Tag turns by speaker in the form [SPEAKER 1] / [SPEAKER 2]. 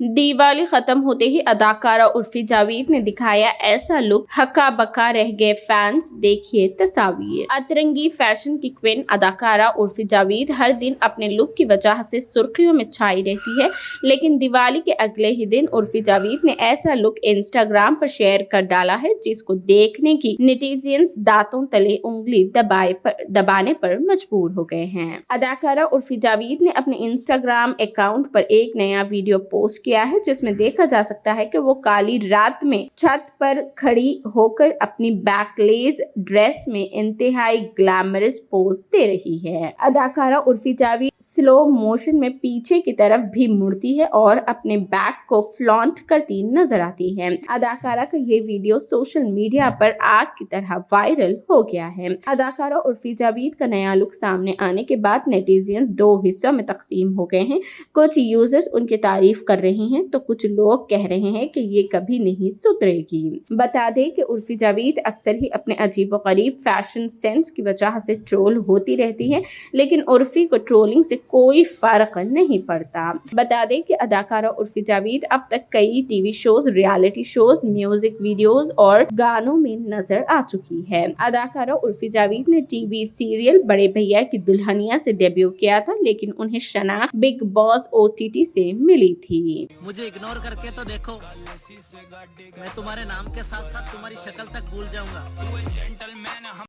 [SPEAKER 1] दिवाली खत्म होते ही अदाकारा उर्फी जावेद ने दिखाया ऐसा लुक, हक्का बक्का रह गए फैंस। देखिए तस्वीर। अतरंगी फैशन की क्वीन अदाकारा उर्फी जावेद हर दिन अपने लुक की वजह से सुर्खियों में छाई रहती है, लेकिन दिवाली के अगले ही दिन उर्फी जावेद ने ऐसा लुक इंस्टाग्राम पर शेयर कर डाला है जिसको देखने की नेटिजन्स दांतों तले उंगली दबाने पर मजबूर हो गए हैं। अदाकारा उर्फी जावेद ने अपने इंस्टाग्राम अकाउंट पर एक नया वीडियो पोस्ट किया है जिसमें देखा जा सकता है कि वो काली रात में छत पर खड़ी होकर अपनी बैकलेस ड्रेस में इंतहाई ग्लैमरस पोज दे रही है। अदाकारा उर्फी जावेद स्लो मोशन में पीछे की तरफ भी मुड़ती है और अपने बैक को फ्लॉन्ट करती नजर आती है। अदाकारा का ये वीडियो सोशल मीडिया पर आग की तरह वायरल हो गया है। अदाकारा उर्फी जावेद का नया लुक सामने आने के बाद नेटिजन्स दो हिस्सों में तकसीम हो गए हैं। कुछ यूजर्स उनकी तारीफ कर रहे हैं तो कुछ लोग कह रहे हैं कि ये कभी नहीं सुधरेगी। बता दें कि उर्फी जावेद अक्सर ही अपने अजीबोगरीब फैशन सेंस की वजह से ट्रोल होती रहती है, लेकिन उर्फी को ट्रोलिंग से कोई फर्क नहीं पड़ता। बता दें कि अदाकारा उर्फी जावेद अब तक कई TV shows, reality shows, music videos और गानों में नजर आ चुकी है। अदाकारा उर्फी जावेद ने टीवी सीरियल बड़े भैया की दुल्हनिया से डेब्यू किया था, लेकिन उन्हें शनाख्त बिग बॉस OTT से मिली थी।
[SPEAKER 2] मुझे इग्नोर करके तो देखो, मैं तुम्हारे नाम के साथ साथ तुम्हारी शक्ल तक भूल जाऊंगा।